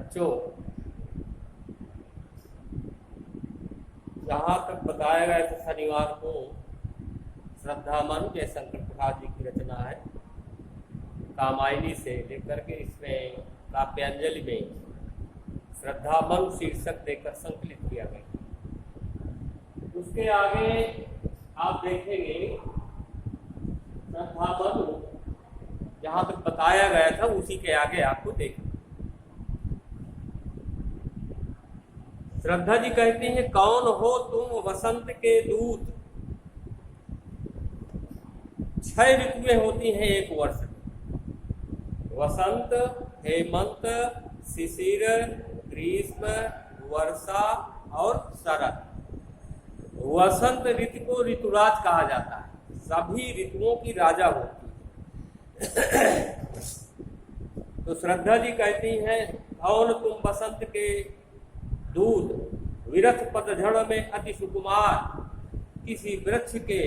बच्चों, जहाँ तक बताया गया था शनिवार को श्रद्धामन जयशंकर प्रसाद जी की रचना है, कामायनी से लेकर के इसमें काव्यांजलि में श्रद्धामन शीर्षक देकर संकलित किया गया। उसके आगे आप देखेंगे श्रद्धामन जहाँ तक बताया गया था उसी के आगे आपको देखना। श्रद्धा जी कहती हैं, कौन हो तुम वसंत के दूत, 6 ऋतुएं होती हैं एक वर्ष में, वसंत, हेमंत, शिशिर, ग्रीष्म, वर्षा और शरद। वसंत ऋतु को ऋतुराज कहा जाता है, सभी ऋतुओं की राजा होती है। तो श्रद्धा जी कहती हैं, कौन तुम वसंत के दूत, विरथ पतझड़ में अति सुकुमार, किसी वृक्ष के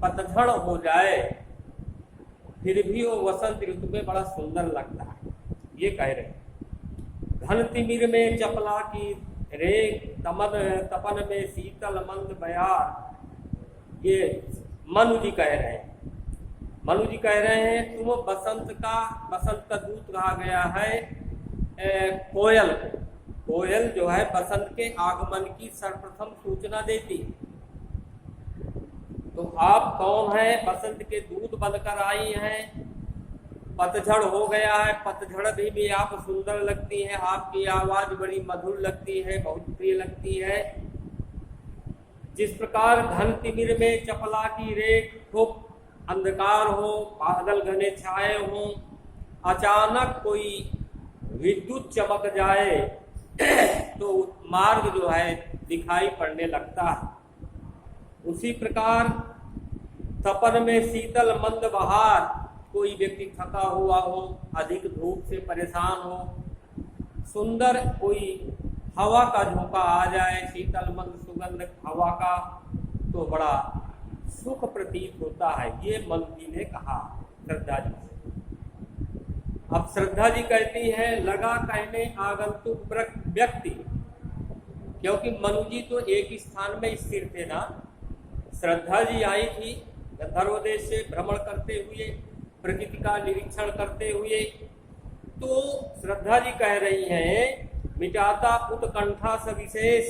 पतझड़ हो जाए फिर भी वो वसंत ऋतु में बड़ा सुंदर लगता है, ये कह रहे हैं। घन तिमिर में चपला की रेख, तपन में शीतल मंद बयार, ये मनु जी कह रहे हैं। मनु जी कह रहे हैं, तुम वसंत का दूत कहा गया है कोयल को। कोयल जो है बसंत के आगमन की सर्वप्रथम सूचना देती है। तो आप कौन है? बसंत के दूत बनकर आई हैं। पतझड़ हो गया है, पतझड़ भी आप सुंदर लगती हैं, आपकी आवाज बड़ी मधुर लगती है, बहुत प्रिय लगती है। जिस प्रकार घन तिमिर में चपला की रेख, खूब अंधकार हो, बादल घने छाए हो, अचानक कोई विद्युत चमक जाए तो मार्ग जो है दिखाई पड़ने लगता है। उसी प्रकार तपन में शीतल मंद बहार, कोई व्यक्ति थका हुआ हो, अधिक धूप से परेशान हो, सुंदर कोई हवा का झोंका आ जाए, शीतल मंद सुगंध हवा का, तो बड़ा सुख प्रतीत होता है। ये मनु जी ने कहा श्रद्धा जी से। अब श्रद्धा जी कहती हैं, लगा कहने आगंतुक व्यक्ति, क्योंकि मनु जी तो एक स्थान में स्थिर थे ना। श्रद्धा जी आई थी गंधर्व देश से भ्रमण करते हुए, प्रकृति का निरीक्षण करते हुए। तो श्रद्धा जी कह रही हैं, मिटाता उत्कंठा सविशेष,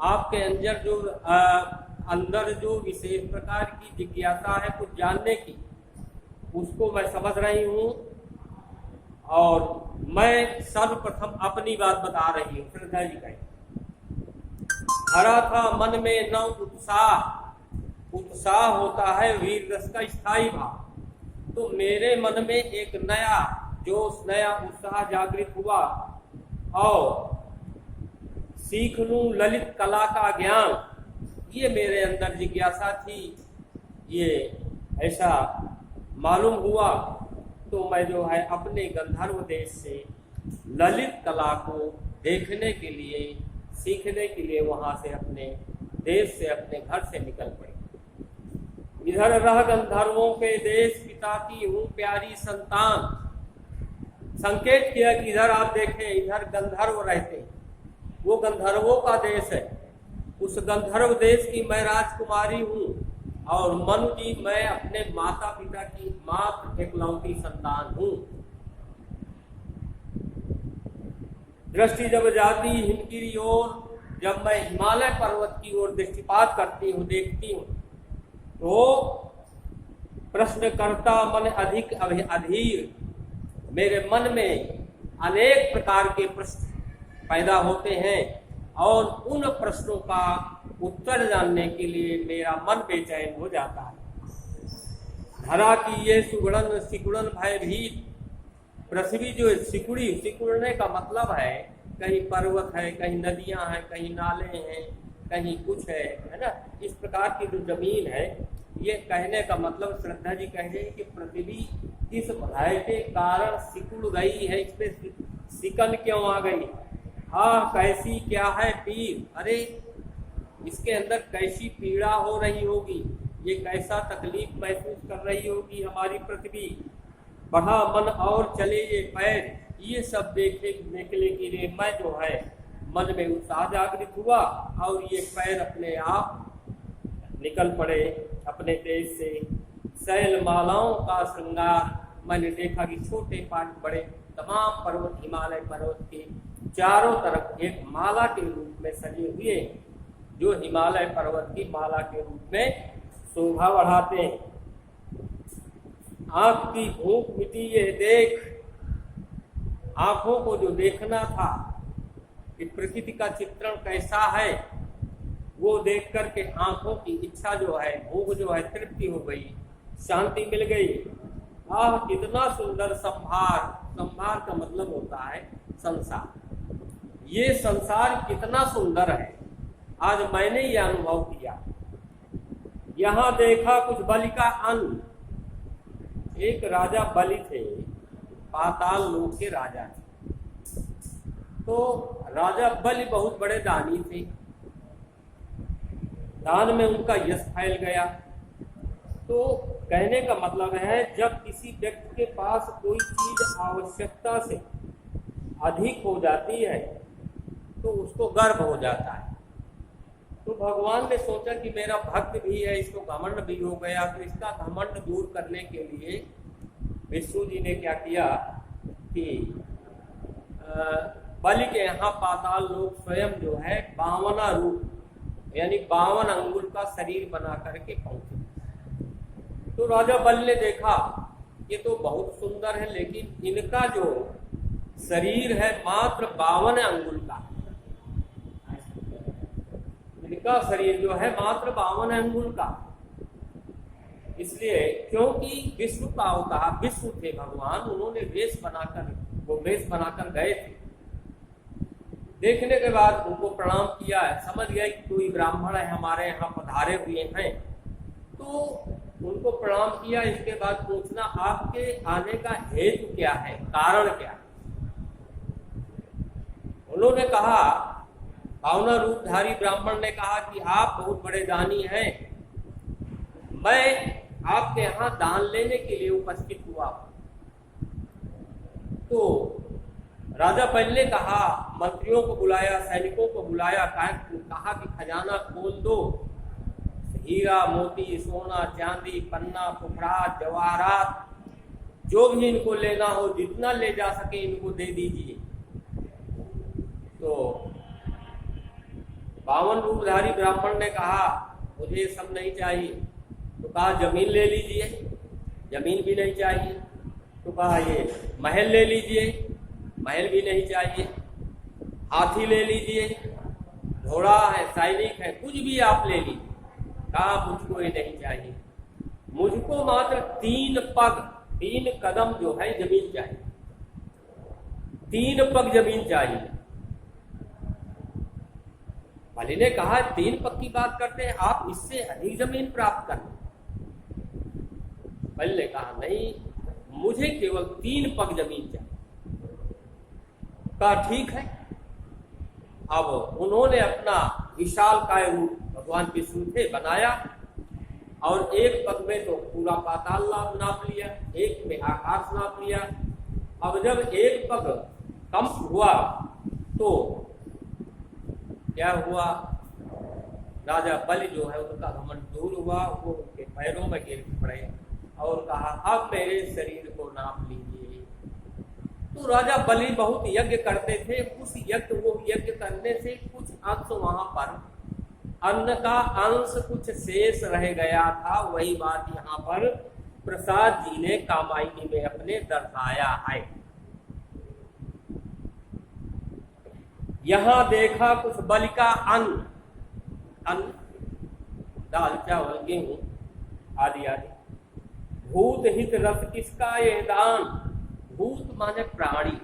आपके अंदर जो विशेष प्रकार की जिज्ञासा है कुछ जानने की, उसको मैं समझ रही हूँ। और मैं सर्वप्रथम अपनी बात बता रही हूँ। श्रद्धा जी कहें, भरा था मन में न उत्साह, उत्साह होता है वीर रस का स्थायी भाव। तो मेरे मन में एक नया जोश, नया उत्साह जागृत हुआ और सीख लूं ललित कला का ज्ञान, ये मेरे अंदर जिज्ञासा थी। ये ऐसा मालूम हुआ तो मैं जो है अपने गंधर्व देश से ललित कला को देखने के लिए, सीखने के लिए वहां से अपने देश से, अपने घर से निकल पड़ी। इधर रह गंधर्वों के देश, पिता की हूँ प्यारी संतान। संकेत किया कि इधर आप देखें, इधर गंधर्व रहते हैं, वो गंधर्वों का देश है। उस गंधर्व देश की मैं राजकुमारी हूँ और मनु जी मैं अपने माता पिता की मात्र एकलौती संतान हूँ। दृष्टि जब जाती हिमगिरी ओर, जब मैं हिमालय पर्वत की ओर दृष्टिपात करती हूँ, देखती हूँ, तो प्रश्न करता मन अधिक अधीर, मेरे मन में अनेक प्रकार के प्रश्न पैदा होते हैं और उन प्रश्नों का उत्तर जानने के लिए मेरा मन बेचैन हो जाता है। धरा की ये सुगुड़न सिकुड़न भयभीत, पृथ्वी जो सिकुड़ी, सिकुड़ने का मतलब है कहीं पर्वत है, कहीं नदियां हैं, कहीं नाले हैं, कहीं कुछ है ना। इस प्रकार की जो जमीन है, ये कहने का मतलब श्रद्धा जी कह रहे हैं कि पृथ्वी किस भय के कारण सिकुड़ गई है, इसमें सिकन क्यों आ गई। हाँ, कैसी क्या है पीर, अरे इसके अंदर कैसी पीड़ा हो रही होगी, ये कैसा तकलीफ महसूस कर रही होगी हमारी पृथ्वी। बढ़ा मन और चले ये पैर, ये सब देखने के लिए मैं जो है मन में उत्साह जागृत हुआ और ये पैर अपने आप निकल पड़े अपने देश से। शैल मालाओं का श्रृंगार, मैंने देखा कि छोटे बड़े तमाम पर्वत हिमालय पर्वत के चारों तरफ एक माला के रूप में सजे हुए, जो हिमालय पर्वत की माला के रूप में शोभा बढ़ाते हैं। आंख की भूख मिटी ये देख, आंखों को जो देखना था कि प्रकृति का चित्रण कैसा है, वो देख करके आंखों की इच्छा जो है, भूख जो है, तृप्ति हो गई, शांति मिल गई। आह कितना सुंदर संभार, संभार का मतलब होता है संसार। ये संसार कितना सुंदर है, आज मैंने ये अनुभव किया। यहाँ देखा कुछ बलि का अन्न। एक राजा बलि थे, पाताल लोक के राजा थे। तो राजा बलि बहुत बड़े दानी थे, दान में उनका यश फैल गया। तो कहने का मतलब है, जब किसी व्यक्ति के पास कोई चीज आवश्यकता से अधिक हो जाती है तो उसको गर्व हो जाता है। तो भगवान ने सोचा कि मेरा भक्त भी है, इसको घमंड भी हो गया, तो इसका घमंड दूर करने के लिए विष्णु जी ने क्या किया कि बलि के यहाँ पाताल लोक स्वयं जो है 52 रूप यानी 52 अंगुल का शरीर बना करके पहुंचे। तो राजा बलि ने देखा ये तो बहुत सुंदर है, लेकिन इनका जो शरीर है मात्र 52 अंगुल का, इनका शरीर जो है मात्र 52 अंगुल का। इसलिए क्योंकि विष्णु का अवतार, विष्णु थे भगवान, उन्होंने वेश बनाकर गए थे। देखने के बाद उनको प्रणाम किया, समझ गए कि कोई ब्राह्मण है हमारे यहाँ पधारे हुए हैं, तो उनको प्रणाम किया। इसके बाद पूछना आपके आने का हेतु क्या है, कारण क्या है। उन्होंने कहा, 52 रूपधारी ब्राह्मण ने कहा कि आप बहुत बड़े दानी हैं, मैं आपके यहाँ दान लेने के लिए उपस्थित हुआ। तो राजा बलि ने कहा, मंत्रियों को बुलाया, सैनिकों को बुलाया, कहा कि खजाना खोल दो, हीरा मोती सोना चांदी पन्ना पुखरात जवाहरात जो भी इनको लेना हो, जितना ले जा सके इनको दे दीजिए। तो 52 रूपधारी ब्राह्मण ने कहा मुझे ये सब नहीं चाहिए। तो कहा जमीन ले लीजिए, जमीन भी नहीं चाहिए। तो कहा ये महल ले लीजिए, महल भी नहीं चाहिए। हाथी ले लीजिए, घोड़ा है, सैनिक है, कुछ भी आप ले लीजिए। कहा मुझको ये नहीं चाहिए, मुझको मात्र 3 कदम जो है जमीन चाहिए, 3 पग जमीन चाहिए। बलि ने कहा 3 पग की बात करते हैं आप, इससे अधिक जमीन प्राप्त करना। बलि ने कहा नहीं, मुझे केवल 3 पग जमीन चाहिए। कहा ठीक है। अब उन्होंने अपना विशालकाय रूप, भगवान विष्णु थे, बनाया और 1 पग में तो पूरा पाताल नाप लिया, 1 में आकाश नाप लिया। अब जब 1 पग कंप हुआ तो क्या हुआ, राजा बलि जो है उनका घमंड दूर हुआ, वो उनके पैरों में गिर पड़े और कहा अब मेरे शरीर को नाप लीजिए। तो राजा बलि बहुत यज्ञ करते थे, उस यज्ञ करने से कुछ अंश वहां पर अन्न का अंश कुछ शेष रह गया था। वही बात यहाँ पर प्रसाद जी ने कामायनी में अपने दर्शाया है। यहाँ देखा कुछ बलि का अन्न, दाल चावल गेहूं आदि आदि। भूत हित रस किसका ये दान, भूत माने प्राणी,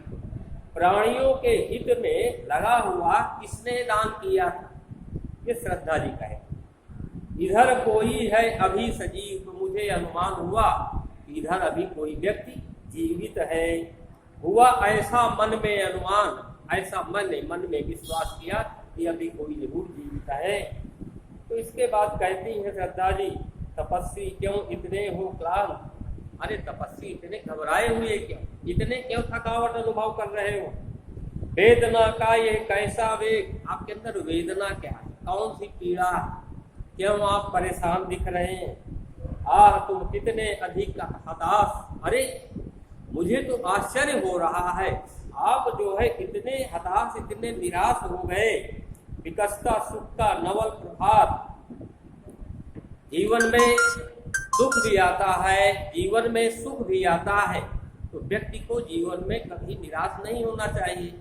प्राणियों के हित में लगा हुआ किसने दान किया था, ये श्रद्धा जी कहे। इधर कोई है अभी सजीव, तो मुझे अनुमान हुआ इधर अभी कोई व्यक्ति जीवित है। हुआ ऐसा मन में अनुमान, ऐसा मन में विश्वास किया कि अभी कोई जरूर जीवित है। तो इसके बाद कहती है श्रद्धा जी, तपस्वी क्यों इतने हो क्लांत, अरे तपस्वी इतने घबराए हुए क्यों, इतने क्यों थकावट अनुभव कर रहे हो? वेदना का ये कैसा वेग, आपके अंदर वेदना क्या है, कौन सी पीड़ा है, क्यों आप परेशान दिख रहे हैं? आह तुम कितने अधिक हताश। अरे मुझे तो आश्चर्य हो रहा है, आप जो है इतने हताश, इतने निराश हो गए। विकसता सुख का नवल प्रभात, जीवन में दुख भी आता है, जीवन में सुख भी आता है, तो व्यक्ति को जीवन में कभी निराश नहीं होना चाहिए।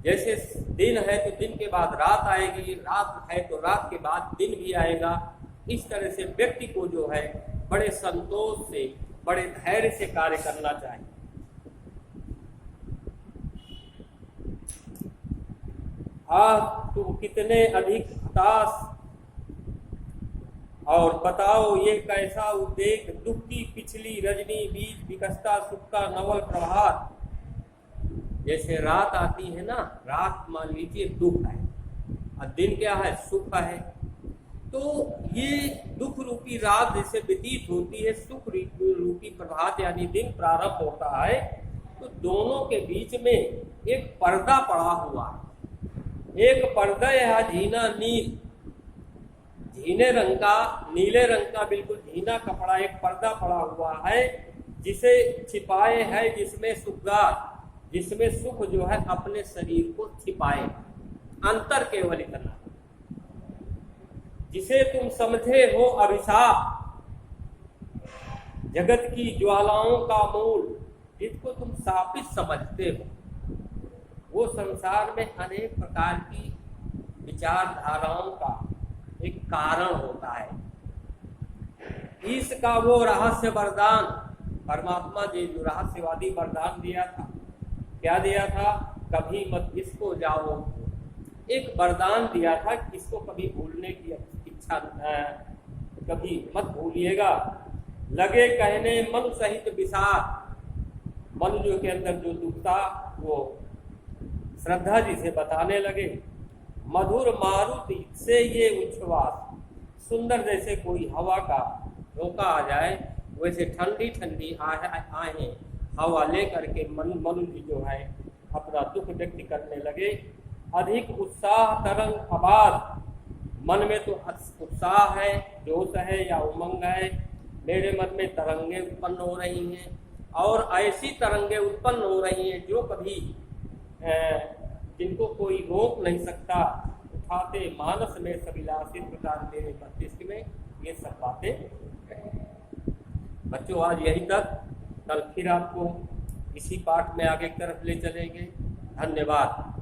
जैसे दिन है तो दिन के बाद रात आएगी, रात है तो रात के बाद दिन भी आएगा। इस तरह से व्यक्ति को जो है बड़े संतोष से, बड़े धैर्य से कार्य करना चाहिए। आज तुम कितने अधिक हताश, और बताओ ये कैसा उद्वेग, दुख की पिछली रजनी बीच विकसता सुख का नवल प्रभात। जैसे रात आती है ना, रात मान लीजिए दुख है और दिन क्या है, सुख है। तो ये दुख रूपी रात जैसे व्यतीत होती है, सुख रूपी प्रभात यानी दिन प्रारंभ होता है, तो दोनों के बीच में एक पर्दा पड़ा हुआ है। एक पर्दा या झीना नील, झीने रंग का, नीले रंग का बिल्कुल झीना कपड़ा, एक पर्दा पड़ा हुआ है जिसे छिपाए है, जिसमें जिसमें सुख जो है अपने शरीर को छिपाए, अंतर केवल इतना। जिसे तुम समझे हो अभिशाप, जगत की ज्वालाओं का मूल, जिसको तुम शापित समझते हो, वो संसार में अनेक प्रकार की विचारधाराओं का एक कारण होता है। इसका वो रहस्य वरदान, परमात्मा ने जो रहस्यवादी वरदान दिया था, क्या दिया था? कभी मत इसको जाओ, एक वरदान दिया था, इसको कभी भूलने की इच्छा कभी मत भूलिएगा। लगे कहने मन सहित विषाद, मन जो के अंदर जो दुख था वो श्रद्धा जी से बताने लगे। मधुर मारुति से ये उच्छ्वास, सुंदर जैसे कोई हवा का झोंका आ जाए, वैसे ठंडी ठंडी आहें हवा ले करके मनु जी जो है अपना दुख व्यक्त करने लगे। अधिक उत्साह तरंग आबाद, मन में तो उत्साह है, जोश है या उमंग है, मेरे मन में तरंगे उत्पन्न हो रही हैं, और ऐसी तरंगे उत्पन्न हो रही हैं जो कभी जिनको कोई रोक नहीं सकता। उठाते मानस में सविलासित प्रकार मेरे मस्तिष्क में, ये सब बातें। बच्चों आज यही तक, कल फिर आपको इसी पाठ में आगे की तरफ ले चलेंगे। धन्यवाद।